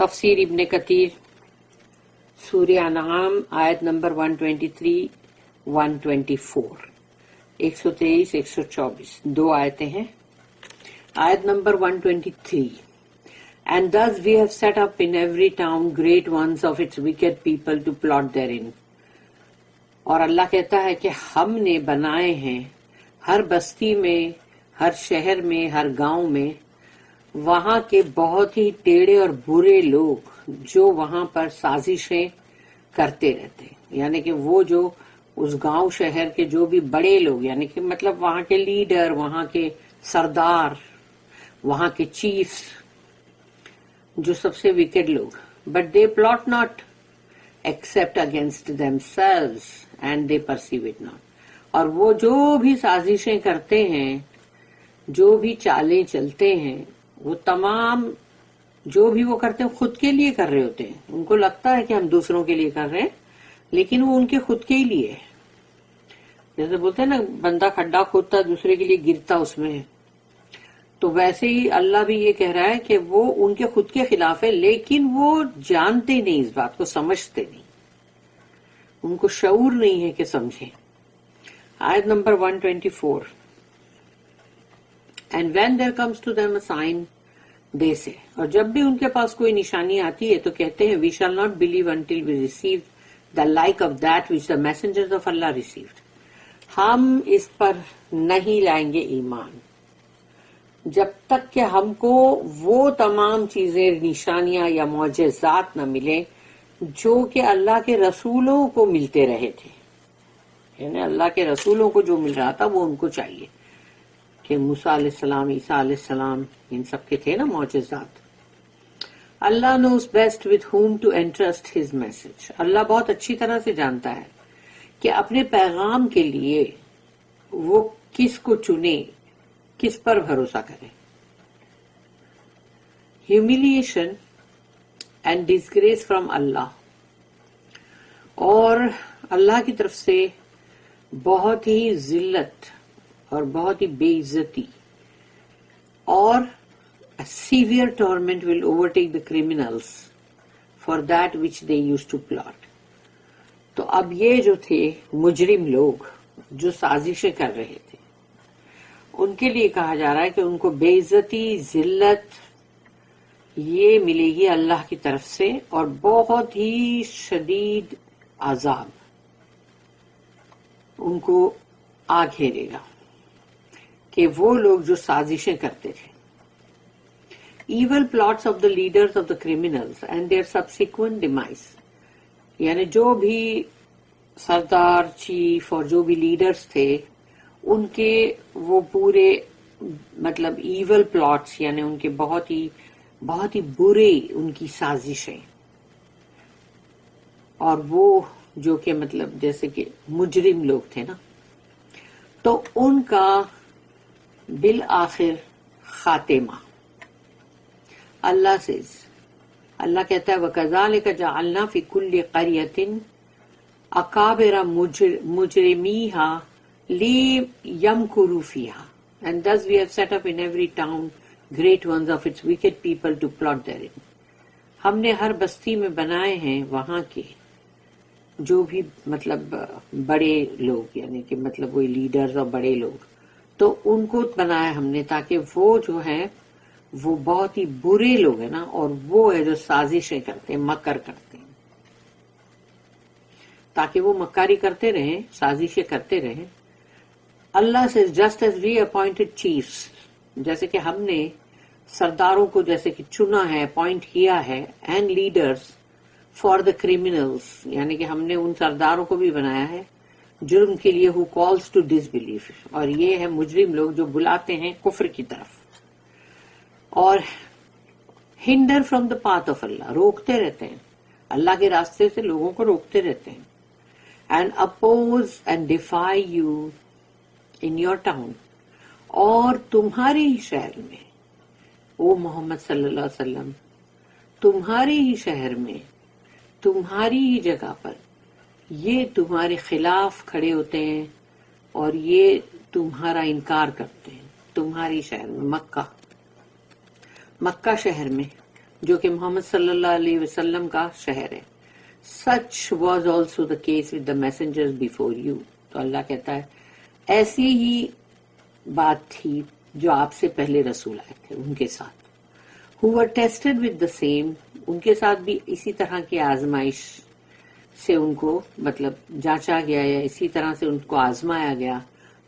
تفسیر ابن کثیر سورہ انعام آیت نمبر 123 124 123 124 دو آیتیں ہیں. آیت number 123 And thus we have set up in every town great ones of its wicked people to plot therein. اور اللہ کہتا ہے کہ ہم نے بنائے ہیں ہر بستی میں، ہر شہر میں، ہر گاؤں میں وہاں کے بہت ہی ٹیڑے اور برے لوگ جو وہاں پر سازشیں کرتے رہتے ہیں. یعنی کہ وہ جو اس گاؤں شہر کے جو بھی بڑے لوگ، یعنی کہ مطلب وہاں کے لیڈر، وہاں کے سردار، وہاں کے چیفز، جو سب سے وکڈ لوگ. But they plot not except against them selves and they perceive it not. اور وہ جو بھی سازشیں کرتے ہیں، جو بھی چالیں چلتے ہیں، وہ تمام جو بھی وہ کرتے ہیں خود کے لیے کر رہے ہوتے ہیں. ان کو لگتا ہے کہ ہم دوسروں کے لیے کر رہے ہیں، لیکن وہ ان کے خود کے ہی لیے ہے. جیسے بولتے ہیں نا، بندہ کھڈا کھودتا دوسرے کے لیے گرتا اس میں. تو ویسے ہی اللہ بھی یہ کہہ رہا ہے کہ وہ ان کے خود کے خلاف ہے، لیکن وہ جانتے نہیں، اس بات کو سمجھتے نہیں، ان کو شعور نہیں ہے کہ سمجھیں. آیت number 124 And when there comes to them a sign, they say. اور جب بھی ان کے پاس کوئی نشانی آتی ہے تو کہتے ہیں we shall not believe until we receive the like of that which the messengers of Allah received. ہم اس پر نہیں لائیں گے ایمان جب تک کہ ہم کو وہ تمام چیزیں، نشانیاں یا معجزات نہ ملیں جو کہ اللہ کے رسولوں کو ملتے رہے تھے. یعنی اللہ کے رسولوں کو جو مل رہا تھا وہ ان کو چاہیے، کہ موسیٰ علیہ السلام، عیسیٰ علیہ السلام، ان سب کے تھے نا معجزات. اللہ knows best with whom to entrust his message. اللہ بہت اچھی طرح سے جانتا ہے کہ اپنے پیغام کے لیے وہ کس کو چنے، کس پر بھروسہ کرے. Humiliation and disgrace from اللہ. اور اللہ کی طرف سے بہت ہی ذلت اور بہت ہی بے عزتی اور severe torment will overtake the criminals for that which they use to plot. تو اب یہ جو تھے مجرم لوگ جو سازشیں کر رہے تھے، ان کے لیے کہا جا رہا ہے کہ ان کو بے عزتی، ذلت یہ ملے گی اللہ کی طرف سے، اور بہت ہی شدید عذاب ان کو آ گھیرے گا کہ وہ لوگ جو سازشیں کرتے تھے. Evil plots of the leaders of the criminals and their subsequent demise. یعنی جو بھی سردار، چیف اور جو بھی لیڈرز تھے، ان کے وہ پورے مطلب ایول پلاٹس، یعنی ان کے بہت ہی برے ان کی سازشیں، اور وہ جو کہ مطلب جیسے کہ مجرم لوگ تھے نا، تو ان کا بالآخر خاتمہ. اللہ کہتا ہے وَكَذَلِكَ جَعَلْنَا فِي كُلِّ قَرْيَةٍ أَكَابِرَ مُجْرِمِيهَا لِيَمْكُرُوا فِيهَا and thus we have set up in every town great ones of its wicked people to plot therein. ہم نے ہر بستی میں بنائے ہیں وہاں کے جو بھی مطلب بڑے لوگ، یعنی کہ مطلب وہی لیڈرز اور بڑے لوگ، تو ان کو بنایا ہم نے تاکہ وہ جو ہے وہ بہت ہی برے لوگ ہیں نا، اور وہ ہے جو سازشیں کرتے ہیں، مکر کرتے ہیں، تاکہ وہ مکاری کرتے رہیں، سازشیں کرتے رہیں. اللہ سے just as we appointed chiefs, جیسے کہ ہم نے سرداروں کو جیسے کہ چنا ہے، اپوائنٹ کیا ہے، and leaders for the criminals, یعنی کہ ہم نے ان سرداروں کو بھی بنایا ہے جرم کے لیے، ہو کالز ٹو ڈس بلیف. اور یہ ہے مجرم لوگ جو بلاتے ہیں کفر کی طرف، اور hinder from the path of Allah, روکتے رہتے ہیں اللہ کے راستے سے، لوگوں کو روکتے رہتے ہیں. And oppose and defy you in your town. اور تمہارے ہی شہر میں، او محمد صلی اللہ علیہ وسلم، تمہارے ہی شہر میں، تمہاری ہی جگہ پر یہ تمہارے خلاف کھڑے ہوتے ہیں اور یہ تمہارا انکار کرتے ہیں. تمہاری شہر میں، مکہ شہر میں جو کہ محمد صلی اللہ علیہ وسلم کا شہر ہے. Such was also the case with the messengers before you. تو اللہ کہتا ہے ایسی ہی بات تھی جو آپ سے پہلے رسول آئے تھے ان کے ساتھ. who were tested with the same, ان کے ساتھ بھی اسی طرح کی آزمائش سے ان کو مطلب جانچا گیا یا اسی طرح سے ان کو آزمایا گیا.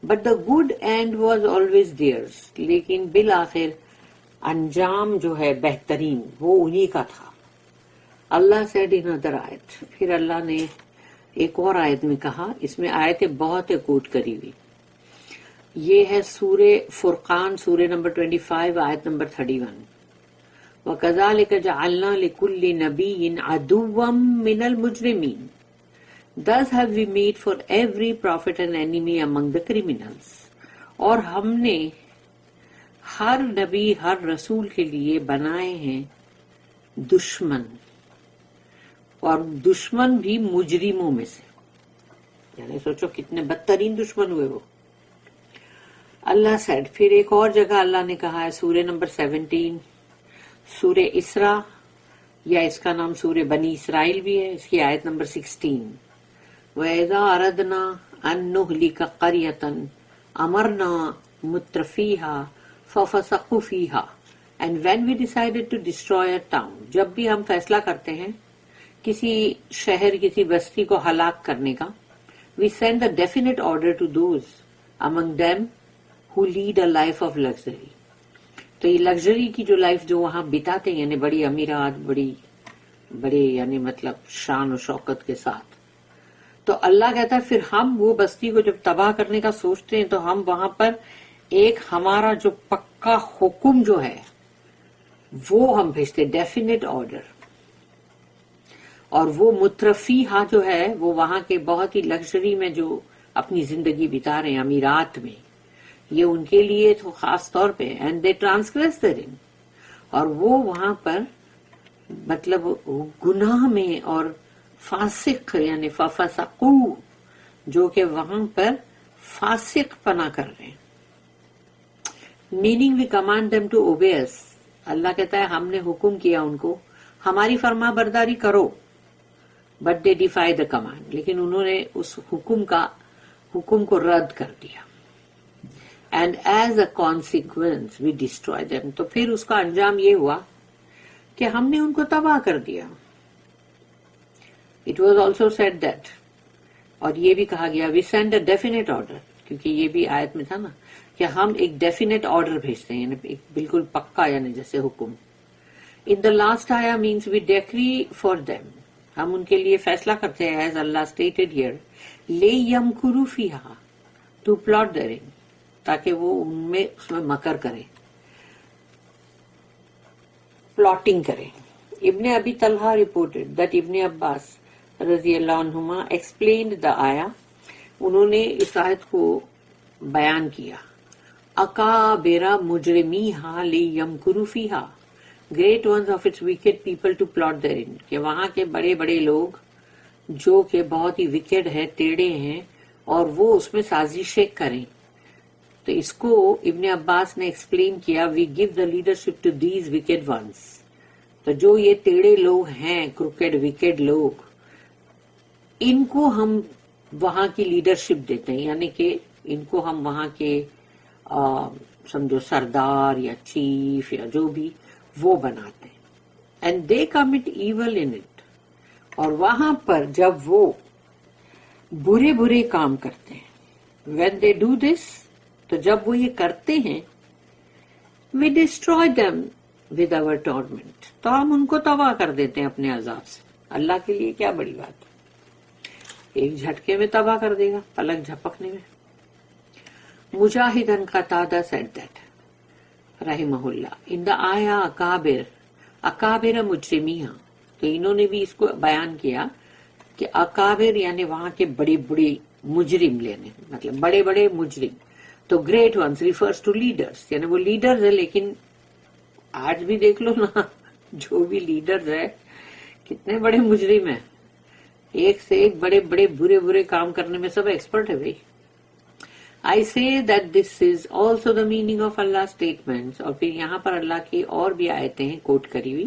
But the good end was always theirs. لیکن بالآخر انجام جو ہے بہترین وہ انہی کا تھا. اللہ سیڈ ان ادر آیت. پھر اللہ نے ایک اور آیت میں کہا, اس میں آیتیں بہت کوٹ کری ہوئی. یہ ہے سورہ فرقان, سورہ نمبر 25 آیت نمبر 31. وَكَذَلِكَ جَعَلْنَا لِكُلِّ نَبِيٍّ عَدُوًّا مِّنَ الْمُجْرِمِينَ. Thus have we made for every prophet an enemy among the criminals. اور ہم نے ہر نبی ہر رسول کے لیے بنائے ہیں دشمن, اور دشمن بھی مجرموں میں سے. یعنی سوچو کتنے بدترین دشمن ہوئے وہ. اللہ سیڈ. پھر ایک اور جگہ اللہ نے کہا ہے سورہ نمبر 17 سورہ اسراء, یا اس کا نام سورہ بنی اسرائیل بھی ہے, اس کی آیت نمبر 16. وَإِذَا أَرَدْنَا أَن نُهْلِكَ قَرْيَةً أَمَرْنَا مُتْرَفِيهَا فَفَسَقُوا فِيهَا. And when we decided to destroy a town, جب بھی ہم فیصلہ کرتے ہیں کسی شہر کسی بستی کو ہلاک کرنے کا, we send a definite order to those among them who lead a life of luxury. تو یہ لگژری کی جو لائف جو وہاں بتاتے ہیں, یعنی بڑی امیرات, بڑے یعنی مطلب شان و شوکت کے ساتھ. تو اللہ کہتا ہے پھر ہم وہ بستی کو جب تباہ کرنے کا سوچتے ہیں تو ہم وہاں پر ایک ہمارا جو پکا حکم جو ہے وہ ہم بھیجتے, ڈیفینیٹ آرڈر. اور وہ مترفیہ جو ہے وہ وہاں کے بہت ہی لگژری میں جو اپنی زندگی بتا رہے ہیں امیرات میں, یہ ان کے لیے تو خاص طور پہ, اینڈ دے ٹرانسگریس therein. اور وہ وہاں پر مطلب گناہ میں اور فاسق یعنی ففسقو, جو کہ وہاں پر فاسق پنا کر رہے ہیں. Meaning we command them to obey us. اللہ کہتا ہے ہم نے حکم کیا ان کو ہماری فرما برداری کرو, but they defy the command. لیکن انہوں نے اس حکم کو رد کر دیا. And as a consequence we destroy them. تو پھر اس کا انجام یہ ہوا کہ ہم نے ان کو تباہ کر دیا. It was also said that, اور یہ بھی کہا گیا we send a definite order, کیونکہ یہ بھی آیت میں تھا نا کہ ہم ایک ڈیفینیٹ آرڈر بھیجتے ہیں, یعنی ایک بالکل پکا, یعنی جیسے حکم. In the last ayah means we decree for them. ہم ان کے لیے فیصلہ کرتے ہیں, as Allah stated here, لِيَمْكُرُوا فِيهَا, to plot therein, تاکہ وہ اس میں مکر کریں, پلاٹنگ کریں. ابن ابی طلحہ reported that ابن عباس رضی اللہ عنہما explained the ayah. انہوں نے اس آیت کو بیان کیا. اکابر مجرمیہا لیمکروا فیہا, great ones of its wicked people to plot therein. کہ وہاں کے بڑے بڑے لوگ جو کہ بہت ہی وکیڈ ہیں, ٹیڑے ہیں, اور وہ اس میں سازشیں کریں. تو اس کو ابن عباس نے ایکسپلین کیا, we gave the leadership to these wicked ones. تو جو یہ ٹیڑے لوگ ہیں, کروکیڈ وکیڈ لوگ, ان کو ہم وہاں کی لیڈرشپ دیتے ہیں, یعنی کہ ان کو ہم وہاں کے سمجھو سردار یا چیف یا جو بھی وہ بناتے ہیں. And they commit evil in it. اور وہاں پر جب وہ برے کام کرتے ہیں, وین دے ڈو دس, تو جب وہ یہ کرتے ہیں, we destroy them with our torment, تو ہم ان کو تباہ کر دیتے ہیں اپنے عذاب سے. اللہ کے لیے کیا بڑی بات ہے, ایک جھٹکے میں تباہ کر دے گا, پلک جھپکنے میں. مجاہد ان قتادہ said that رحمہ اللہ, ان دا آیا اکابر مجرمیہ. تو انہوں نے بھی اس کو بیان کیا کہ اکابر یعنی وہاں کے بڑے مجرم لینے, مطلب بڑے مجرم. تو great ones refers to leaders, یعنی وہ لیڈرز ہیں. لیکن آج بھی دیکھ لو نا, جو بھی لیڈرز ہے کتنے بڑے مجرم ہیں, ایک سے ایک بڑے برے کام کرنے میں سب ایکسپرٹ ہے بھائی. I say that this is also the meaning of Allah's statements. اور پھر یہاں پر اللہ کی اور بھی آیتیں ہیں کوٹ کری ہوئی.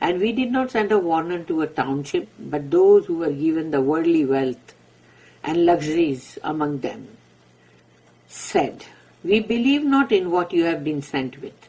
And we did not send a warner to a township, but those who were given the worldly wealth and luxuries among them said, We believe not in what you have been sent with.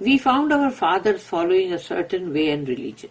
We found our fathers following a certain way and religion.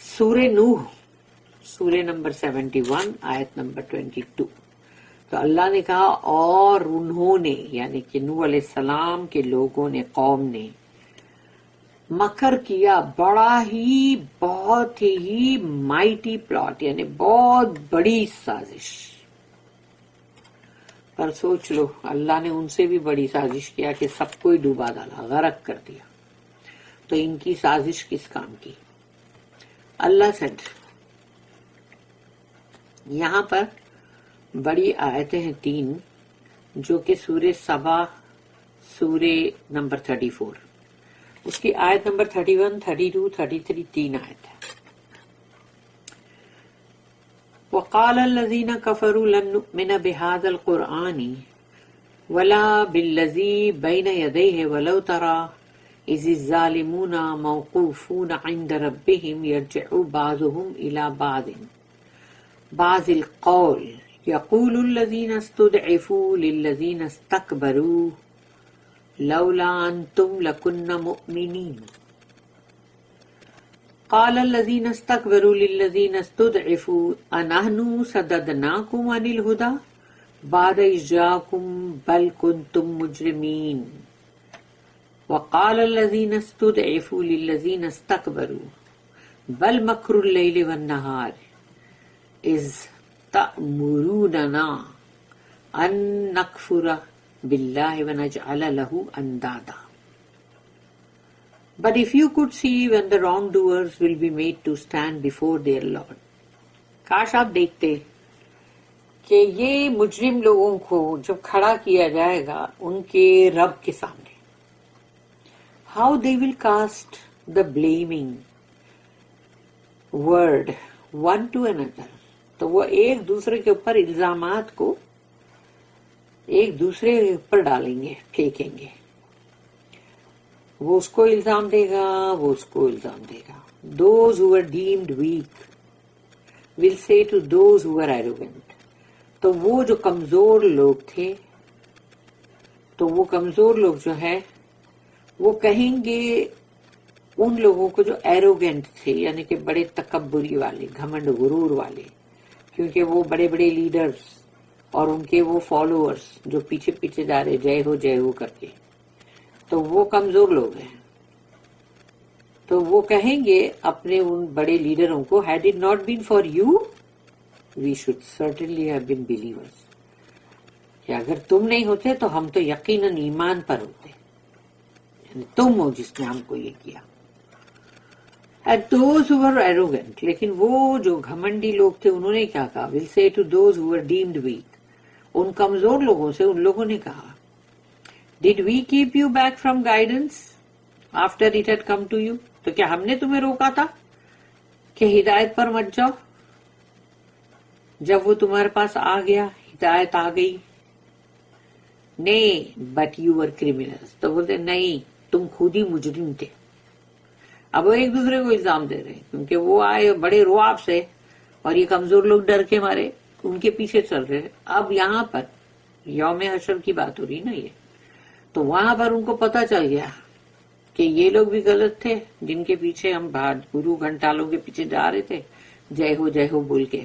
سورہ نوح سورہ number 71 آیت number 22. تو اللہ نے کہا اور انہوں نے یعنی کہ نوح علیہ السلام کے لوگوں نے قوم نے مکر کیا بڑا ہی بہت ہی مائٹی پلاٹ یعنی بہت بڑی سازش. پر سوچ لو اللہ نے ان سے بھی بڑی سازش کیا کہ سب کو ہی ڈوبا ڈالا غرق کر دیا. تو ان کی سازش کس کام کی؟ اللہ سیڈ یہاں پر بڑی آیتیں ہیں 3 جو کہ سورہ سبا سورہ نمبر 34 اس کی آیت نمبر 31 32 33 3 آیت ہے. وقال الذين كفروا لن نؤمن بهذا القرآن ولا بالذي بين يديه ولو ترى إذ الظالمون موقوفون عند ربهم يرجع بعضهم إلى بعض القول يقول الذين استضعفوا للذين استكبروا لولا أنتم لكنا مؤمنين قال الذين استكبروا للذين استضعفوا أنحن صددناكم عن الهدى بعد إذ جاءكم بل كنتم مجرمين وقال الذين استضعفوا للذين استكبروا بل مكر الليل والنهار إذ تأمروننا أن نكفر بالله ونجعل له أندادا. But if you could see when the wrongdoers will be made to stand before their Lord. کاش آپ دیکھتے کہ یہ مجرم لوگوں کو جب کھڑا کیا جائے گا ان کے رب کے سامنے how they will cast the blaming word one to another. تو وہ ایک دوسرے کے اوپر الزامات کو ایک دوسرے کے اوپر ڈالیں گے پھینکیں گے. وہ اس کو الزام دے گا وہ اس کو الزام دے گا. Those who were deemed weak will say to those who were arrogant. تو وہ جو کمزور لوگ تھے تو وہ کمزور لوگ جو ہے وہ کہیں گے ان لوگوں کو جو ایروگینٹ تھے یعنی کہ بڑے تکبری والے گھمنڈ غرور والے کیونکہ وہ بڑے بڑے لیڈرز اور ان کے وہ فالوورز جو پیچھے پیچھے جا رہے جے ہو کر کے تو وہ کمزور لوگ ہیں. تو وہ کہیں گے اپنے ان بڑے لیڈروں کو had it not been for you we should certainly have been believers. کہ اگر تم نہیں ہوتے تو ہم تو یقیناً ایمان پر ہوتے یعنی تم ہو جس نے ہم کو یہ کیا. And those who were arrogant لیکن وہ جو گھمنڈی لوگ تھے انہوں نے کیا کہا will say to those who were deemed weak. ان کمزور لوگوں سے ان لوگوں نے کہا Did we keep you back from guidance after it had come to you? تو کیا ہم نے تمہیں روکا تھا کہ ہدایت پر مت جاؤ جب وہ تمہارے پاس آ گیا ہدایت آ گئی. نہیں but you were criminals. تو بولتے نہیں تم خود ہی مجرم تھے. اب وہ ایک دوسرے کو الزام دے رہے ہیں کیونکہ وہ آئے بڑے رواب سے اور یہ کمزور لوگ ڈر کے مارے ان کے پیچھے چل رہے ہیں. اب یہاں پر یوم حشر کی بات ہو رہی نا یہ تو وہاں پر ان کو پتا چل گیا کہ یہ لوگ بھی غلط تھے جن کے پیچھے ہم گرو گھنٹالوں کے پیچھے جا رہے تھے جے ہو بول کے.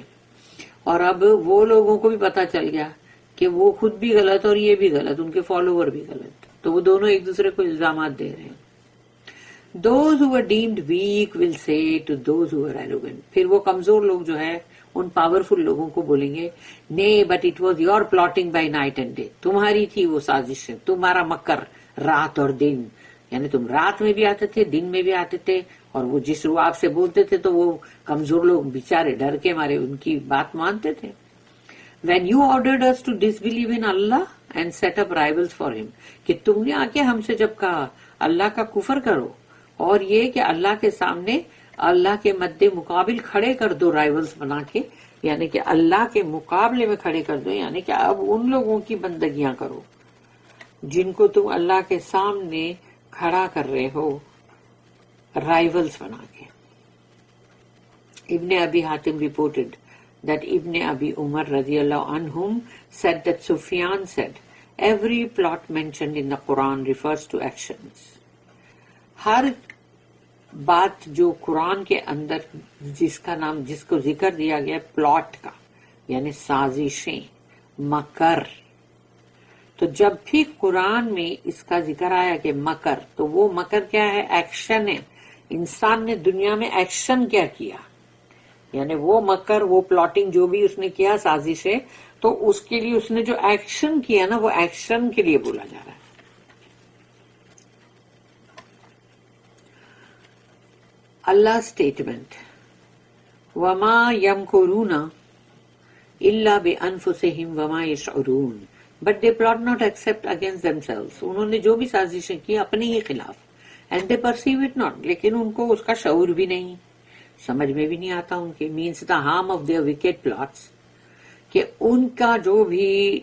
اور اب وہ لوگوں کو بھی پتا چل گیا کہ وہ خود بھی غلط اور یہ بھی غلط ان کے فالوور بھی غلط. تو وہ دونوں ایک دوسرے کو الزامات دے رہے ہیں. Those who were deemed weak will say to those who were arrogant. پھر وہ کمزور لوگ جو ہے ان پاورفل لوگوں کو بولیں گے Nay, but it was your plotting by night and day. تمہاری تھی وہ سازش ہے تمہارا مکر رات اور دن یعنی تم رات میں بھی آتے تھے دن میں بھی آتے تھے اور وہ جس رو آپ سے بولتے تھے تو وہ کمزور لوگ بیچارے ڈر کے مارے ان کی بات مانتے تھے. When you ordered us to disbelieve in Allah and set up rivals for him. کہ تم نے آ کے ہم سے جب کہا اللہ کا کفر کرو اور یہ کہ اللہ کے سامنے اللہ کے مد مقابل کھڑے کر دو رائیولز بنا کے یعنی کہ اللہ کے مقابلے میں کھڑے کر دو یعنی کہ اب ان لوگوں کی بندگیاں کرو جن کو تم اللہ کے سامنے کھڑا کر رہے ہو رائیولز بنا کے. ابن ابی Hatim reported that Ibn Abi Umar radiallahu anhum said that Sufyan said, every plot mentioned in the Quran refers to actions. ہر بات جو قرآن کے اندر جس کو ذکر دیا گیا پلاٹ کا، یعنی سازشیں، مکر، تو جب بھی قرآن میں اس کا ذکر آیا کہ مکر، تو وہ مکر کیا ہے؟ ایکشن ہے. انسان نے دنیا میں ایکشن کیا کیا، یعنی وہ مکر، وہ پلاٹنگ جو بھی اس نے کیا، سازش ہے، تو اس کے لیے اس نے جو ایکشن کیا نا، وہ ایکشن کے لیے بولا جا رہا ہے. اللہ اسٹیٹمنٹ، وما یمکرون الا بانفسہم وما یشعرون but they plot not except against themselves. انہوں نے جو بھی سازشیں کی اپنے ہی خلاف، and they perceive it not, لیکن ان کو اس کا شعور بھی نہیں، سمجھ میں بھی نہیں آتا ان کے. Means the harm of their wicked plots, کہ ان کا جو بھی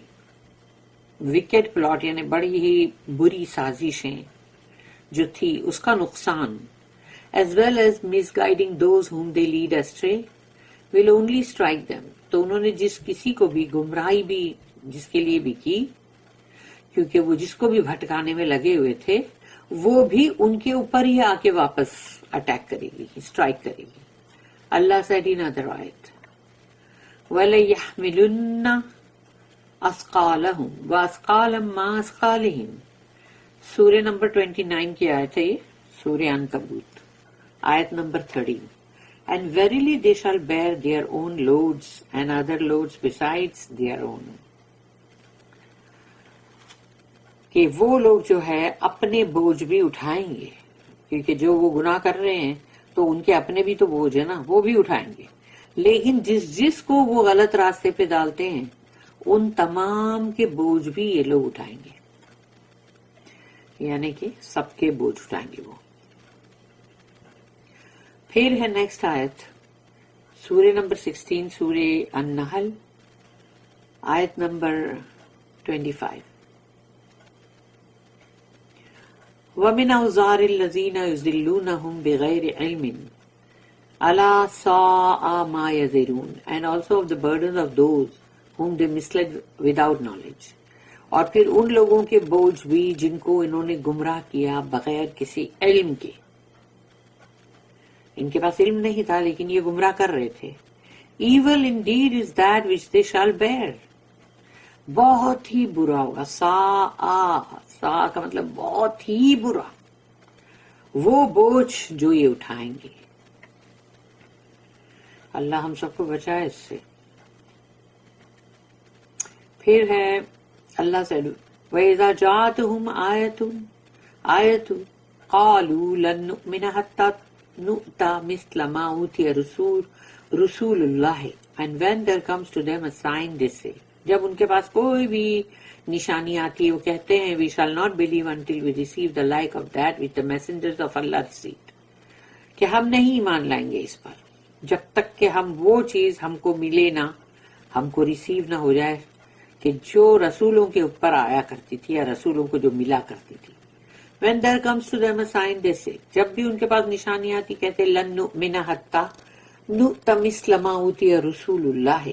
وکٹ پلاٹ یعنی بڑی ہی بری سازشیں جو تھی، اس کا نقصان، as well as misguiding those whom they lead astray will only strike them. تو انہوں نے جس کسی کو بھی گمراہی بھی جس کے لیے بھی کی، کیونکہ وہ جس کو بھی بھٹکانے میں لگے ہوئے تھے، وہ بھی ان کے اوپر ہی آ کے واپس اٹیک کرے گی، اسٹرائک کرے گی. اللہ said in other ayat وَلَيَحْمِلُنَّ أَثْقَالَهُمْ وَأَثْقَالًا مَا أَثْقَالِهِمْ. سورہ نمبر 29 کی آیت ہے یہ، سورہ عنکبوت، آیت number 13. And verily they shall bear their own loads and other loads besides their own. کہ وہ لوگ جو ہے اپنے بوجھ بھی اٹھائیں گے، کیونکہ جو وہ گناہ کر رہے ہیں تو ان کے اپنے بھی تو بوجھ ہے نا، وہ بھی اٹھائیں گے. لیکن جس کو وہ غلط راستے پہ ڈالتے ہیں، ان تمام کے بوجھ بھی یہ لوگ اٹھائیں گے، یعنی کہ سب کے بوجھ اٹھائیں گے وہ. پھر ہے نیکسٹ آیت، سورہ نمبر 16، سورہ النحل، آیت نمبر 25. وَمِنْ أَوْزَارِ الَّذِينَ يُضِلُّونَهُمْ بِغَيْرِ عِلْمٍ أَلَا سَاءَ مَا يَزِرُونَ. And also of the burdens of those whom they misled without knowledge. اور پھر ان لوگوں کے بوجھ بھی جن کو انہوں نے گمراہ کیا بغیر کسی علم کے. ان کے پاس علم نہیں تھا لیکن یہ گمراہ کر رہے تھے. Evil indeed is that which they shall bear. بہت ہی برا ہوگا. سا کا مطلب بہت ہی برا، وہ بوجھ جو یہ اٹھائیں گے. اللہ ہم سب کو بچائے اس سے. پھر ہے اللہ سے وَإِذَا جَاءَتْهُمْ آیَةٌ قَالُوا لَن نُؤْمِنَ حَتَّى نُؤْتَى مِثْلَ مَا أُوتِيَ رُسُولُ اللَّهِ. And when there comes to them a sign, they say. جب ان کے پاس کوئی بھی نشانی آتی ہے وہ کہتے ہیں we shall not believe until we receive the like of that which the messengers of Allah received. کہ ہم نہیں ایمان لائیں گے اس پر جب تک کہ ہم وہ چیز ہم کو ملے نہ، ہم کو ریسیو نہ ہو جائے کہ جو رسولوں کے اوپر آیا کرتی تھی یا رسولوں کو جو ملا کرتی تھی. When there comes to them a sign, they say. جب بھی ان کے پاس نشانی آتی کہتے لن نؤمن حتی نؤت مثل ما اوتی رسول اللہ.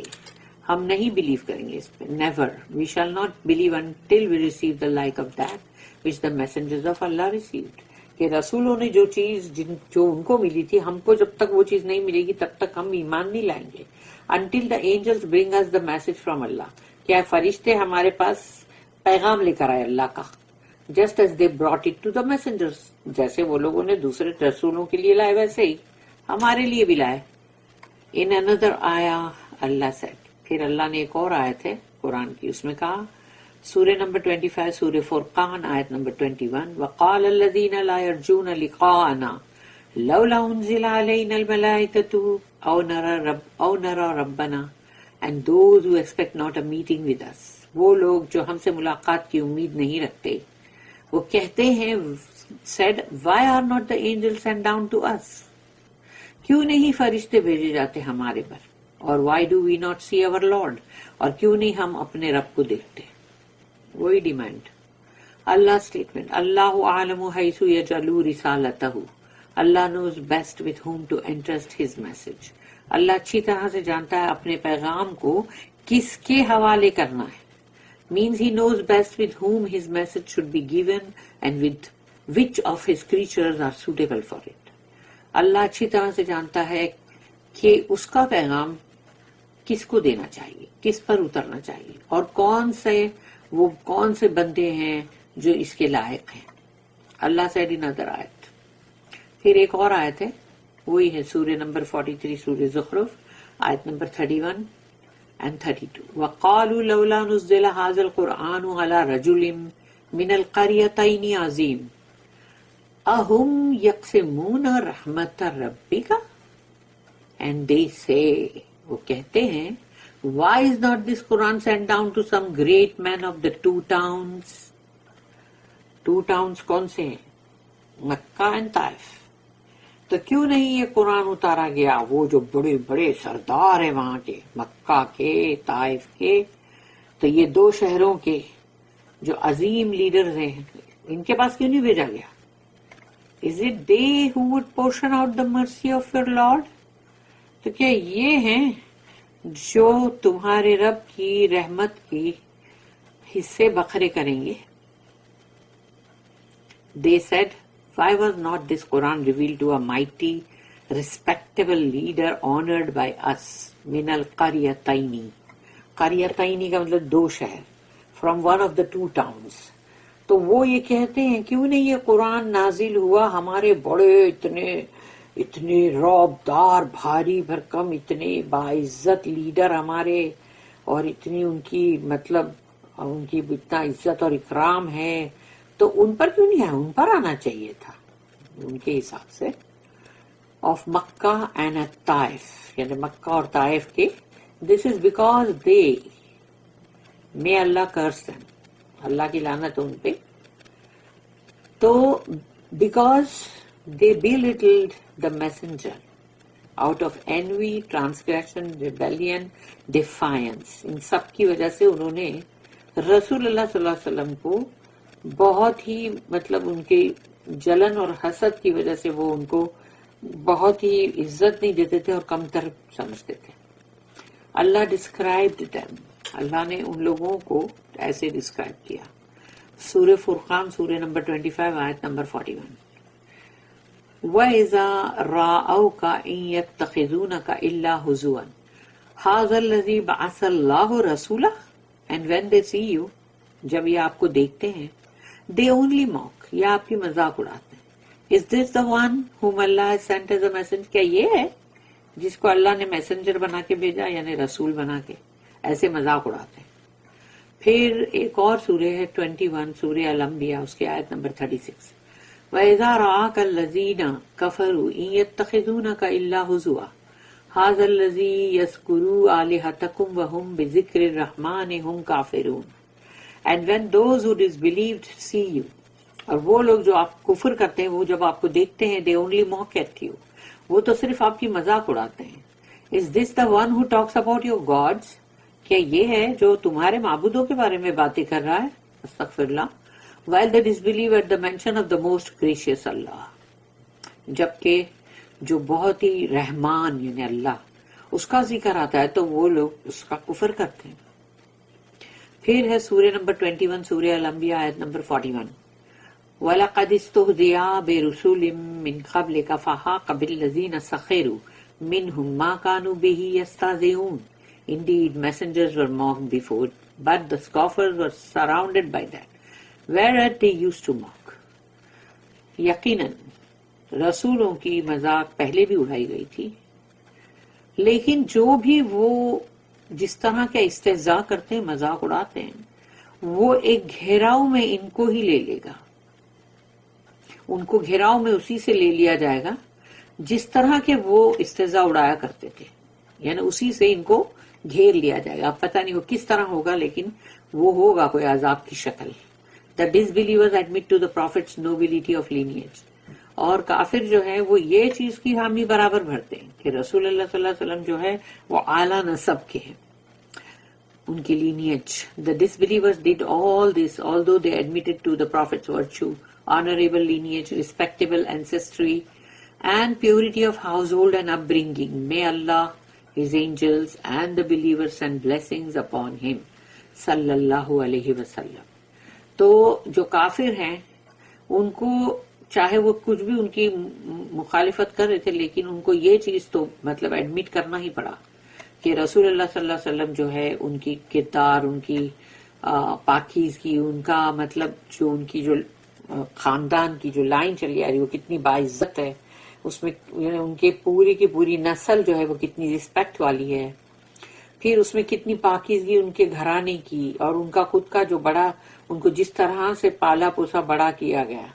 ہم نہیں بلیو کریں گے اس پہ. Never. We shall not believe until we receive the like of that which the messengers of Allah received. کہ رسولوں نے جو چیز جو ان کو ملی تھی، ہم کو جب تک وہ چیز نہیں ملے گی تب تک ہم ایمان نہیں لائیں گے. Until the angels bring us the message from Allah. کیا فرشتے ہمارے پاس پیغام لے کر آئے اللہ کا. Just as they brought it to the messengers. جیسے وہ لوگوں نے دوسرے رسولوں کے لیے لائے ویسے ہی ہمارے لیے بھی لائے. In another ayah Allah said. پھر اللہ نے ایک اور آیت ہے قرآن کی، اس میں کہا سورہ نمبر 25 سورہ فرقان آیت نمبر 21 وَقَالَ الَّذِينَ لَا يَرْجُونَ لِقَاءَنَا لَوْلَا أُنزِلَ عَلَيْنَا الْمَلَائِكَةُ أَوْ نَرَى رَبَّنَا. And those who expect not a meeting with us. وہ لوگ جو ہم سے ملاقات کی امید نہیں رکھتے وہ کہتے ہیں said why are not the angels sent down to us. کیوں نہیں فرشتے بھیجے جاتے ہمارے پر. اور why do we not see our Lord. اور کیوں نہیں ہم اپنے رب کو دیکھتے. وہی ڈیمانڈ. اللہ اسٹیٹمنٹ اللہ عالم حیث یجعل رسالتہ. اللہ knows best with whom to entrust his message. اللہ اچھی طرح سے جانتا ہے اپنے پیغام کو کس کے حوالے کرنا ہے. Means he knows best with whom his message should be given and with which of his creatures are suitable for it. اللہ اچھی طرح سے جانتا ہے کہ اس کا پیغام کس کو دینا چاہیے، کس پر اترنا چاہیے، اور کون سے بندے ہیں جو اس کے لائق ہیں. اللہ said in another آیت. پھر ایک اور آیت ہے، وہی ہے سورہ نمبر 43 سورہ زخرف، آیت نمبر 31 and 32. وَقَالُوا لَوْلَا نُزِّلَ هَذَا الْقُرْآنُ عَلَى رَجُلٍ مِّنَ الْقَرْيَتَيْنِ عَظِيمٍ أَهُمْ يَقْسِمُونَ رَحْمَةَ رَبِّكَ. And they say, وہ کہتے ہیں, why is not this Quran sent down to some great man of the two towns? Two towns کون سے ہیں؟ مکہ and طائف. تو کیوں نہیں یہ قرآن اتارا گیا وہ جو بڑے بڑے سردار ہیں وہاں کے، مکہ کے، طائف کے، تو یہ دو شہروں کے جو عظیم لیڈرز ہیں ان کے پاس کیوں نہیں بھیجا گیا؟ Is it they who would portion out the mercy of your Lord? تو کیا یہ ہیں جو تمہارے رب کی رحمت کی حصے بکھرے کریں گے؟ They said, why was not this Quran revealed to a mighty, respectable leader honored by us? Min al-Qaryataini. Qaryataini کا مطلب دو شہر. From one of the two towns. تو وہ یہ کہتے ہیں کیوں نہیں یہ قرآن نازل ہوا ہمارے بڑے اتنے رعبدار بھاری بھرکم اتنے باعزت لیڈر ہمارے، اور اتنی ان کی مطلب ان کی اتنا عزت اور اکرام ہے، تو ان پر کیوں نہیں ہے؟ ان پر آنا چاہیے تھا ان کے حساب سے. آف مکہ اینڈ طائف، یعنی مکہ اور طائف کے. This is because they may Allah curse them، Allah کی لعنت ان پہ. تو because they belittled the messenger out of envy, transgression, rebellion, defiance. ان سب کی وجہ سے انہوں نے رسول اللہ صلی اللہ علیہ وسلم کو بہت ہی مطلب ان کے جلن اور حسد کی وجہ سے وہ ان کو بہت ہی عزت نہیں دیتے تھے اور کم تر سمجھتے تھے. اللہ ڈسکرائبڈ them، اللہ نے ان لوگوں کو ایسے ڈسکرائب کیا. سورہ فرقان سورہ نمبر 25 آیت نمبر 41. وَإِذَا رَأَوْكَ إِن يَتَّخِذُونَكَ إِلَّا هُزُوًا هَذَا الَّذِي بَعَثَ اللَّهُ رَسُولَهُ. And when they see you، جب یہ آپ کو دیکھتے ہیں، they only mock، یہ آپ کی مذاق اڑاتے ہیں. Is this the one whom Allah has sent as a messenger؟ کیا یہ ہے جس کو اللہ نے میسنجر بنا کے بھیجا، یعنی رسول بنا کے؟ ایسے مذاق اڑاتے ہیں. پھر ایک اور سورہ ہے 21 سورہ الانبیاء، اس کی آیت نمبر 36. وَإِذَا رَآكَ الَّذِينَ كَفَرُوا إِن يَتَّخِذُونَكَ إِلَّا هُزُوًا هَذَا الَّذِي يَذْكُرُ آلِهَتَكُمْ وَهُمْ بِذِكْرِ الرَّحْمَنِ هُمْ كَافِرُونَ. And when those who disbelieved see you، اور وہ لوگ جو آپ کفر کرتے ہیں وہ جب آپ کو دیکھتے ہیں they only mock at you، وہ تو صرف آپ کی مذاق اڑاتے ہیں. Is this the one who talks about your gods؟ کیا یہ ہے جو تمہارے معبودوں کے بارے میں باتیں کر رہا ہے؟ استغفر اللہ. While they disbelieve at the mention of the most gracious Allah، جبکہ جو بہت ہی رحمان یعنی اللہ اس کا ذکر آتا ہے تو وہ لوگ اس کا کفر کرتے ہیں. پھر ہے سورہ نمبر 21 سورہ الانبیاء آیت نمبر 41. وَلَقَدِ اسْتُهْزِئَ بِرُسُلٍ مِّن قَبْلِكَ فَحَاقَ بِالَّذِينَ سَخِرُوا مِنْهُمْ مَا كَانُوا بِهِ يَسْتَهْزِئُونَ. Indeed, messengers were mocked before, but the scoffers were surrounded by that, whereat they used to mock. یقیناً رسولوں کی مذاق پہلے بھی اڑائی گئی تھی، لیکن جو بھی وہ جس طرح کا استہزاء کرتے ہیں، مذاق اڑاتے ہیں، وہ ایک گھیراؤ میں ان کو ہی لے لے گا. ان کو گھیراؤ میں اسی سے لے لیا جائے گا جس طرح کے وہ استہزاء اڑایا کرتے تھے، یعنی اسی سے ان کو گھیر لیا جائے گا. اب پتہ نہیں وہ کس طرح ہوگا، لیکن وہ ہوگا کوئی عذاب کی شکل. The disbelievers admit to the prophet's nobility of lineage. اور کافر جو ہے وہ یہ چیز کی حامی برابر بھرتے ہیں کہ رسول اللہ صلی اللہ علیہ وسلم جو ہے وہ اعلیٰ نسب کے ہیں، ان کی lineage. The disbelievers did all this although they admitted to the prophet's virtue, honorable lineage, respectable ancestry, and purity of household and upbringing. May Allah, His angels, and the believers send blessings upon him. sallallahu alayhi wasallam. تو جو کافر ہیں ان کو چاہے وہ کچھ بھی ان کی مخالفت کر رہے تھے، لیکن ان کو یہ چیز تو مطلب ایڈمٹ کرنا ہی پڑا کہ رسول اللہ صلی اللہ علیہ وسلم جو ہے ان کی کردار، ان کی پاکیزگی، ان کا مطلب جو ان کی جو خاندان کی جو لائن چلی آ رہی وہ کتنی باعزت ہے، اس میں ان کے پوری کی پوری نسل جو ہے وہ کتنی رسپیکٹ والی ہے، پھر اس میں کتنی پاکیزگی ان کے گھرانے کی، اور ان کا خود کا جو بڑا، ان کو جس طرح سے پالا پوسا بڑا کیا گیا،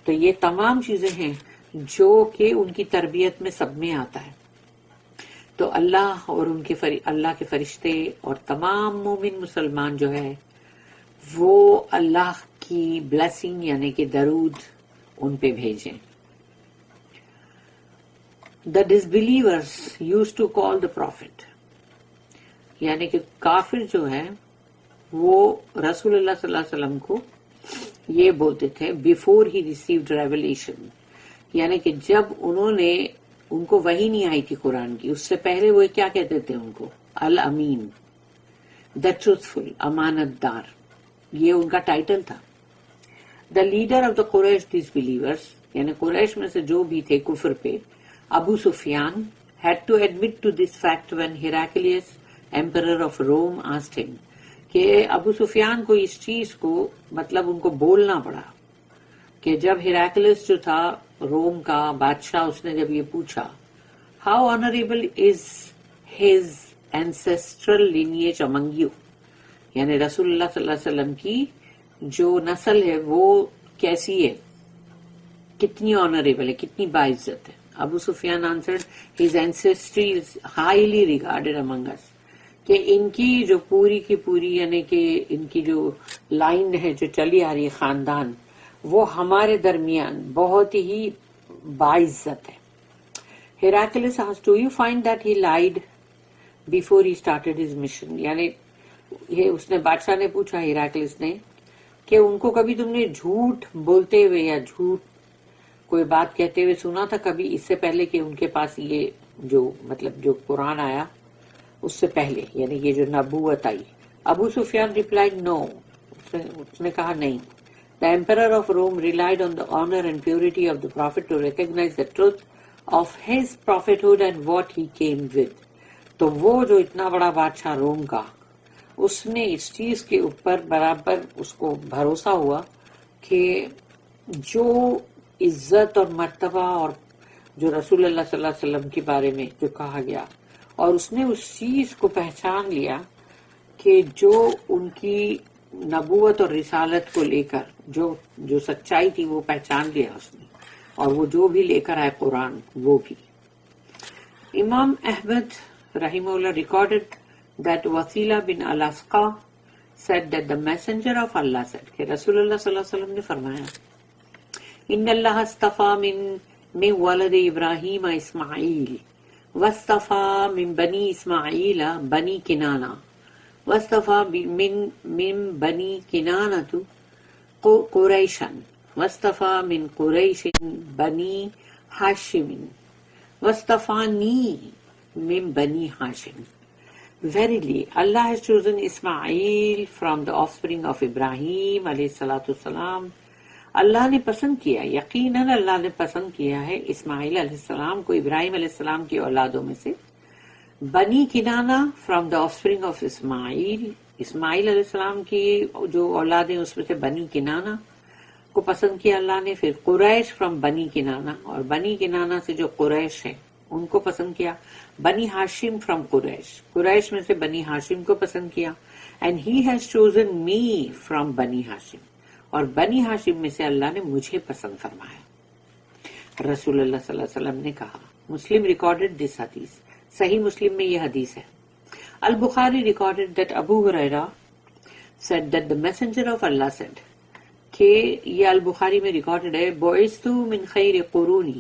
تو یہ تمام چیزیں ہیں جو کہ ان کی تربیت میں سب میں آتا ہے۔ تو اللہ اور ان کے اللہ کے فرشتے اور تمام مومن مسلمان جو ہے وہ اللہ کی بلیسنگ یعنی کہ درود ان پہ بھیجیں۔ The disbelievers used to call the prophet، یعنی کہ کافر جو ہے وہ رسول اللہ صلی اللہ علیہ وسلم کو یہ بولتے تھے before he received revelation، یعنی کہ جب ان کو وحی نہیں آئی تھی قرآن کی، اس سے پہلے وہ کیا کہتے تھے ان کو؟ الامین، the truthful، امانت دار، یہ ان کا ٹائٹل تھا۔ The leader of the Quraysh disbelievers، یعنی قریش میں سے جو بھی تھے کفر پہ، ابو سفیان had to admit to this fact when Heraclius emperor of Rome asked him، کہ ابو سفیان کو اس چیز کو مطلب ان کو بولنا پڑا کہ جب ہیراکلس جو تھا روم کا بادشاہ، اس نے جب یہ پوچھا how honourable is his ancestral lineage among you, یعنی رسول اللہ صلی اللہ علیہ وسلم کی جو نسل ہے وہ کیسی ہے، کتنی آنریبل ہے، کتنی باعزت ہے۔ Abu Sufyan answered his ancestry is highly regarded among us, کہ ان کی جو پوری کی پوری یعنی کہ ان کی جو لائن ہے جو چلی آ رہی ہے خاندان، وہ ہمارے درمیان بہت ہی باعزت ہے۔ ہیراکلس asked, do you find that he lied before he started his mission، یعنی یہ اس نے بادشاہ نے پوچھا ہیراکلس نے کہ ان کو کبھی تم نے جھوٹ بولتے ہوئے یا جھوٹ کوئی بات کہتے ہوئے سنا تھا کبھی، اس سے پہلے کہ ان کے پاس یہ جو مطلب جو قرآن آیا اس سے پہلے، یعنی یہ جو نبوت آئی؟ ابو سفیان replied no، اس نے کہا نہیں۔ The emperor of Rome relied on the honor and purity of the prophet to recognize the truth of his prophethood and what he came with۔ تو وہ جو اتنا بڑا بادشاہ روم کا، اس نے اس چیز کے اوپر برابر اس کو بھروسہ ہوا کہ جو عزت اور مرتبہ اور جو رسول اللہ صلی اللہ علیہ وسلم کے بارے میں جو کہا گیا، اور اس نے اس چیز کو پہچان لیا کہ جو ان کی نبوت اور رسالت کو لے کر جو سچائی تھی وہ پہچان لیا اس نے، اور وہ جو بھی لے کر آئے قرآن وہ بھی۔ امام احمد رحمہ اللہ ریکارڈڈ that وسیلہ بن الاسقا said that the messenger of Allah said، کہ رسول اللہ صلی اللہ علیہ وسلم نے فرمایا ان اللہ اصطفیٰ من ولد ابراہیم اسماعیل واصطفیٰ من بنی اسماعیل بنی کنانہ واصطفیٰ من بنی کنانہ قریشا واصطفیٰ من قریش بنی ہاشم واصطفانی من بنی ہاشم۔ Verily, Allah has chosen Ismail from the offspring of Ibrahim علیہ الصلوۃ والسلام۔ اللہ نے پسند کیا، یقیناً اللہ نے پسند کیا ہے اسماعیل علیہ السلام کو ابراہیم علیہ السلام کی اولادوں میں سے۔ Bani Kinana from the offspring of Ismail, Ismail علیہ السلام کی جو اولادیں اس میں سے بنی کنانہ کو پسند کیا اللہ نے۔ پھر قریش فرام بنی کنانہ، اور بنی کنانہ سے جو قریش ہے ان کو پسند کیا۔ بنی ہاشم فرام قریش، قریش میں سے بنی ہاشم کو پسند کیا۔ And he has chosen me from بنی ہاشم، اور بنی ہاشم میں سے اللہ نے مجھے پسند فرمایا۔ رسول اللہ صلی اللہ علیہ وسلم نے کہا، مسلم ریکارڈڈ دس حدیث، صحیح مسلم میں یہ حدیث ہے۔ Al-Bukhari recorded that Abu Hurairah said that the messenger of Allah said، کہ یہ البخاری میں ریکارڈڈ ہے، بعثت من خیر قرونی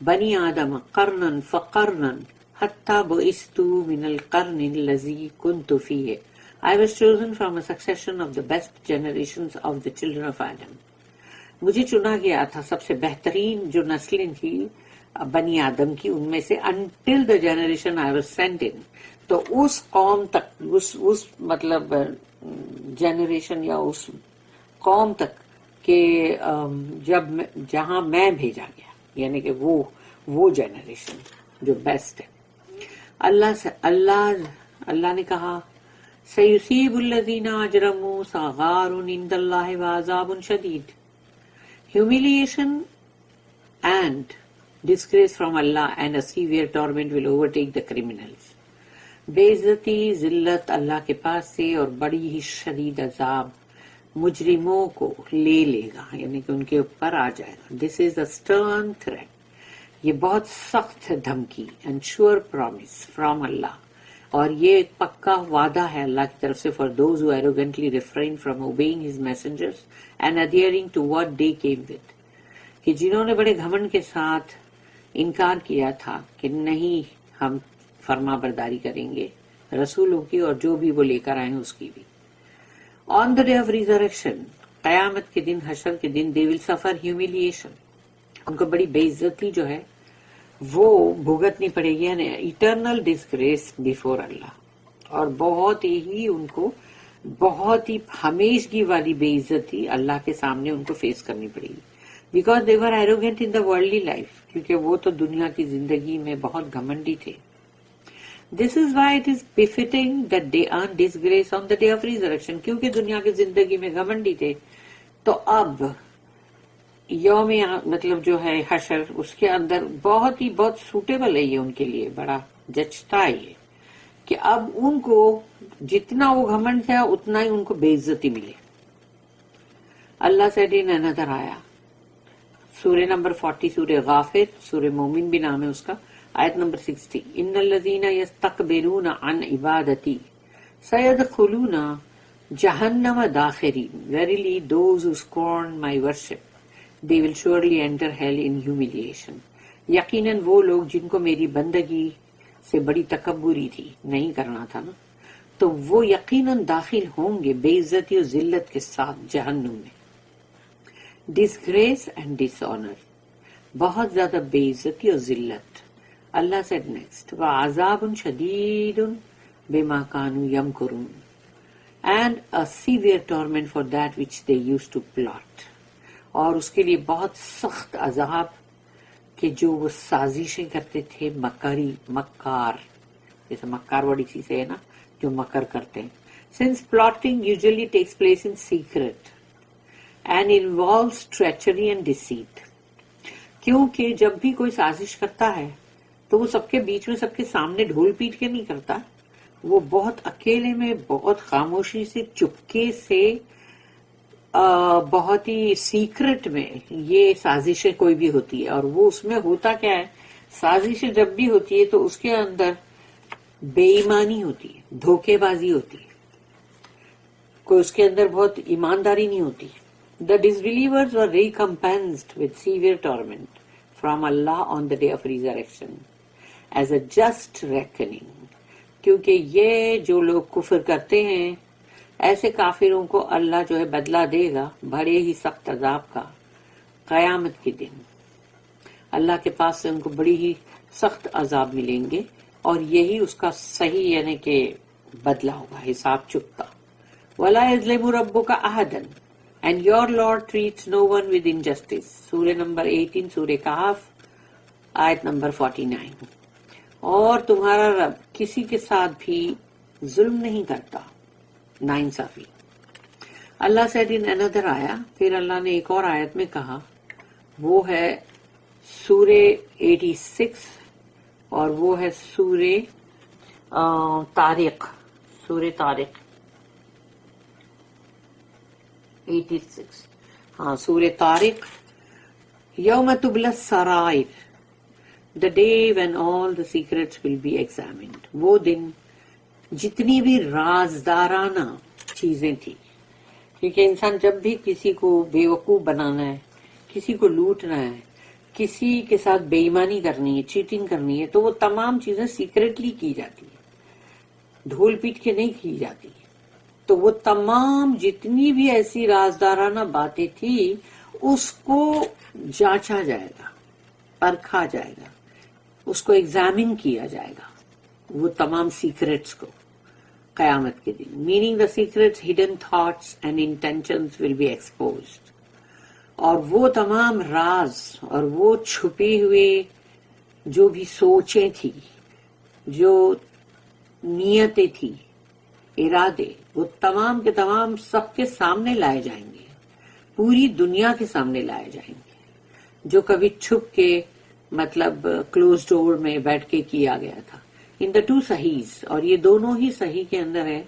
بنی آدم قرنا فقرنا حتی بعثت من القرن الذی كنت فیہ۔ I was chosen from a succession of the best generations of the children of Adam۔ مجھے چنا گیا تھا سب سے بہترین جو نسلیں تھی بنی آدم کی ان میں سے، until the generation I was sent in۔ تو اس قوم تک، اس مطلب جنریشن یا اس قوم تک کہ جہاں میں بھیجا گیا، یعنی کہ وہ جنریشن جو بیسٹ ہے. اللہ نے کہا سیصیب الذین اجرموا صغار عند اللہ وعذاب شدید. Humiliation and disgrace from Allah and a severe torment will overtake the criminals. بے عزتی ذلت اللہ کے پاس سے اور بڑی ہی شدید عذاب مجرموں کو لے گا، یعنی کہ ان کے اوپر آ جائے گا. دس از اے اسٹرن تھریٹ، یہ بہت سخت دھمکی. اینڈ شیور پرومس فرام اللہ، اور یہ ایک پکا وعدہ ہے اللہ کی طرف سے. For those who arrogantly refrain from obeying his messengers and adhering to what they came with، کہ جنہوں نے بڑے گھمنڈ کے ساتھ انکار کیا تھا کہ نہیں ہم فرما برداری کریں گے رسولوں کی اور جو بھی وہ لے کر آئے ہیں اس کی بھی. آن دا ڈے آف ریزریکشن، قیامت کے دن، حشر کے دن، دے ول سفر ہیومیلیشن، ان کو بڑی بے عزتی جو ہے وہ بھگتنی پڑے گی، یعنی ایٹرنل ڈسگریس بیفور اللہ، اور بہت ہی ان کو بہت ہی ہمیشگی والی بے عزتی اللہ کے سامنے ان کو فیس کرنی پڑے گی. Because they were arrogant in the worldly life, کیونکہ وہ تو دنیا کی زندگی میں بہت گھمنڈی تھے. This is why it is befitting that they earn disgrace on the day of resurrection. کیونکہ دنیا کی زندگی میں گھمنڈی تھے تو اب یوم مطلب جو ہے حشر، اس کے اندر بہت سوٹیبل ہے یہ ان کے لیے، بڑا جچتا ہے یہ کہ اب ان کو جتنا وہ گھمنڈ تھا اتنا ہی ان کو بے عزتی ملے. اللہ said in another آیا، سورہ نمبر 40، سورہ غافر، سورہ مومن بھی نام ہے اس کا، آیت نمبر 60. ان الذین یستکبرون عن عبادتی سیدخلون جہنم داخرین. Verily those who scorn my worship they will surely enter hell in humiliation. یقیناً وہ لوگ جن کو میری بندگی سے بڑی تکبری تھی، نہیں کرنا تھا نا، تو وہ یقیناً داخل ہوں گے بے عزتی اور ذلت کے ساتھ جہنم میں. ڈسگریس اینڈ ڈس آنر، بہت زیادہ بے عزتی اور ذلت. اللہ said next وعذاب شدید بما كانوا يمكرون and a severe torment for that which they used to plot. اور اس کے لیے بہت سخت عذاب کہ جو وہ سازشیں کرتے تھے. مکار، جیسے مکار بڑی چیز ہے نا جو مکر کرتے ہیں. Since plotting usually takes place in secret and involves treachery and deceit. کیونکہ جب بھی کوئی سازش کرتا ہے تو وہ سب کے بیچ میں، سب کے سامنے ڈھول پیٹ کے نہیں کرتا، وہ بہت اکیلے میں، بہت خاموشی سے، چپکے سے، بہت ہی سیکرٹ میں یہ سازشیں کوئی بھی ہوتی ہے. اور وہ اس میں ہوتا کیا ہے، سازشیں جب بھی ہوتی ہے تو اس کے اندر بے ایمانی ہوتی ہے، دھوکے بازی ہوتی ہے، کوئی اس کے اندر بہت ایمانداری نہیں ہوتی. The disbelievers were recompensed with severe torment from Allah on the day of resurrection as a just reckoning. کیونکہ یہ جو لوگ کفر کرتے ہیں ایسے کافروں کو اللہ جو ہے بدلہ دے گا بڑے ہی سخت عذاب کا قیامت کے دن. اللہ کے پاس سے ان کو بڑی ہی سخت عذاب ملیں گے، اور یہی اس کا صحیح یعنی کہ بدلہ ہوگا، حساب چکتا. وَلَا يَظْلِمُ رَبُّكَ أَحَدًا and your Lord treats no one with injustice. سورہ نمبر 18، سورہ کہف، آیت نمبر 49. اور تمہارا رب کسی کے ساتھ بھی ظلم نہیں کرتا، ناانصافی. اللہ said in another آیا، پھر اللہ نے ایک اور آیت میں کہا، وہ ہے سورہ 86 اور وہ ہے سورہ طارق، سورہ طارق 86. ہاں، سورہ طارق. یوم تبلی السرائر، the day when all the secrets will be examined. وہ دن جتنی بھی رازدارانہ چیزیں تھی، کیونکہ انسان جب بھی کسی کو بیوقوف بنانا ہے، کسی کو لوٹنا ہے، کسی کے ساتھ بے ایمانی کرنی ہے، چیٹنگ کرنی ہے، تو وہ تمام چیزیں سیکریٹلی کی جاتی ہیں، دھول پیٹ کے نہیں کی جاتی. تو وہ تمام جتنی بھی ایسی رازدارانہ باتیں تھی اس کو جانچا جائے گا، پرکھا جائے گا، اس کو ایگزامن کیا جائے گا، وہ تمام سیکریٹس کو قیامت کے دن. Meaning the secrets, hidden thoughts and intentions will be exposed. اور وہ تمام راز اور وہ چھپے ہوئے جو بھی سوچیں تھی، جو نیتیں تھی، ارادے، وہ تمام کے تمام سب کے سامنے لائے جائیں گے، پوری دنیا کے سامنے لائے جائیں گے، جو کبھی چھپ کے مطلب کلوز ڈور میں بیٹھ کے کیا گیا تھا. ان دا ٹو صحیحز، اور یہ دونوں ہی صحیح کے اندر ہے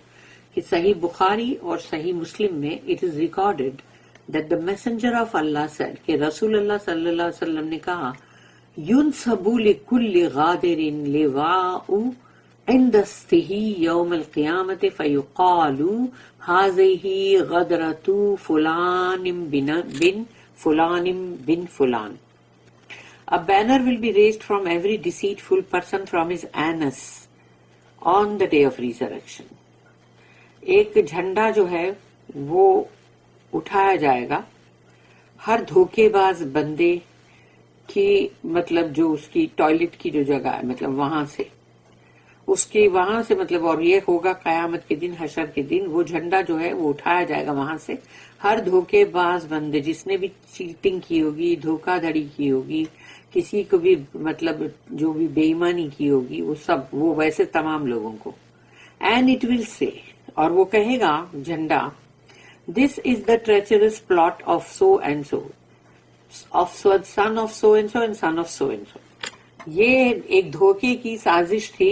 کہ صحیح بخاری اور صحیح مسلم میں it is recorded that the messenger of Allah said کہ رسول اللہ صلی اللہ علیہ وسلم نے کہا يُنْصَبُ لِكُلِّ غَادِرٍ لِوَاءُ عِنْدَ اسْتِهِ يَوْمَ الْقِيَامَةِ فَيُقَالُ هَذِهِ غَدْرَةُ فُلَانٍ بِنْ فُلَانٍ بِنْ فُلَانٍ. A banner will be raised from every deceitful person from his anus on the day of resurrection. ایک جھنڈا جو ہے وہ اٹھایا جائے گا ہر دھوکے باز بندے کی، مطلب جو اس کی ٹوائلٹ کی جو جگہ ہے، مطلب وہاں سے اس کے وہاں سے مطلب، اور یہ ہوگا قیامت کے دن، حشر کے دن، وہ جھنڈا جو ہے وہ اٹھایا جائے گا وہاں سے. ہر دھوکے باز بندے جس نے بھی چیٹنگ کی ہوگی، دھوکہ دھڑی کی ہوگی، کسی کو بھی مطلب جو بھی بے ایمانی کی ہوگی، وہ سب، وہ ویسے تمام لوگوں کو. اینڈ اٹ ول سے، اور وہ کہے گا جھنڈا، This is the treacherous plot of so and so, of son of so and so and son of so and so. یہ ایک دھوکے کی سازش تھی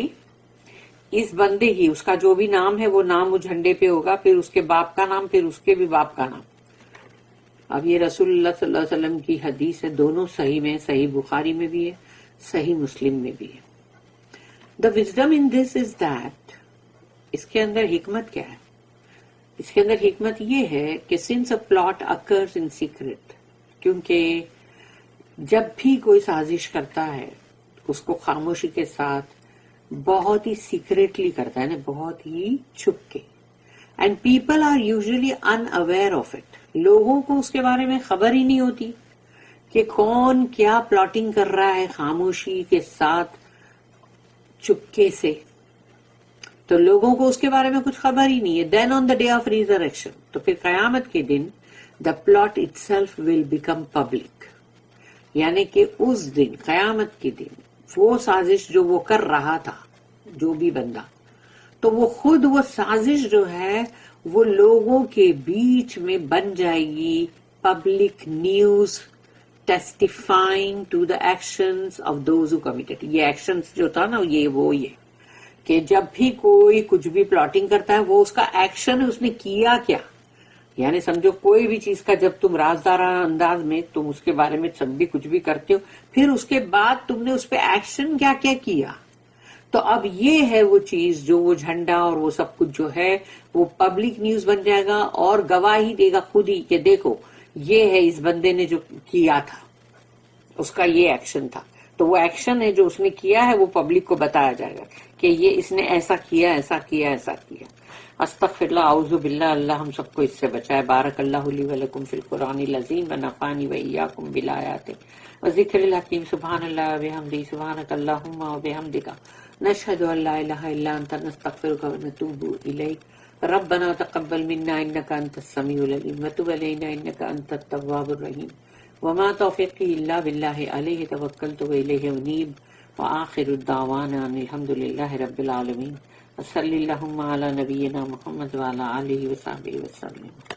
اس بندے کی، اس کا جو بھی نام ہے وہ نام وہ جھنڈے پہ ہوگا، پھر اس کے باپ کا نام، پھر اس کے بھی باپ کا نام. اب یہ رسول اللہ صلی اللہ علیہ وسلم کی حدیث ہے، دونوں صحیح میں، صحیح بخاری میں بھی ہے، صحیح مسلم میں بھی ہے. The wisdom in this is that، اس کے اندر حکمت کیا ہے؟ اس کے اندر حکمت یہ ہے کہ since a plot occurs in secret، کیونکہ جب بھی کوئی سازش کرتا ہے اس کو خاموشی کے ساتھ بہت ہی سیکریٹلی کرتا ہے نا، بہت ہی چھپ کے. And people are usually unaware of it، لوگوں کو اس کے بارے میں خبر ہی نہیں ہوتی کہ کون کیا پلاٹنگ کر رہا ہے خاموشی کے ساتھ، چپکے سے. تو لوگوں کو اس کے بارے میں کچھ خبر ہی نہیں ہے. Then on the day of resurrection, تو پھر قیامت کے دن the plot itself will become public, یعنی کہ اس دن، قیامت کے دن، وہ سازش جو وہ کر رہا تھا جو بھی بندہ، تو وہ خود وہ سازش جو ہے وہ لوگوں کے بیچ میں بن جائے گی public news, testifying to the actions of those who committed. یہ ایکشنز جو تھا نا، یہ کہ جب بھی کوئی کچھ بھی پلاٹنگ کرتا ہے وہ اس کا ایکشن اس نے کیا کیا، یعنی سمجھو کوئی بھی چیز کا جب تم رازدارانہ انداز میں تم اس کے بارے میں سب بھی کچھ بھی کرتے ہو، پھر اس کے بعد تم نے اس پہ ایکشن کیا کیا کیا. تو اب یہ ہے وہ چیز جو وہ جھنڈا اور وہ سب کچھ جو ہے وہ پبلک نیوز بن جائے گا اور گواہی دے گا خود ہی کہ دیکھو یہ ہے اس بندے نے جو کیا تھا، اس کا یہ ایکشن تھا. تو وہ ایکشن ہے جو اس نے کیا ہے وہ پبلک کو بتایا جائے گا کہ یہ اس نے ایسا کیا، ایسا کیا، ایسا کیا. استغفر اللہ، اعوذ باللہ، اللہ ہم سب کو اس سے بچائے. بارک اللہ لی ولکم فی القرآن العظیم ونفعنی وإیاکم بالآیات وذکر الحکیم. سبحان اللہ وبحمدہ، سبحانک اللہم وبحمدک، نشہد ان لا الہ الا انت، نستغفرک ونتوب الیک. ربنا تقبل منا انک انت السمیع العلیم وتب علینا انک انت التواب الرحیم. وما توفیقی الا باللہ، علیہ توکلت والیہ انیب. وآخر الدعوانا ان الحمد للہ رب العالمین. صلی اللہم علی نبینا محمد وعلی آلہ وصحبہ وسلم.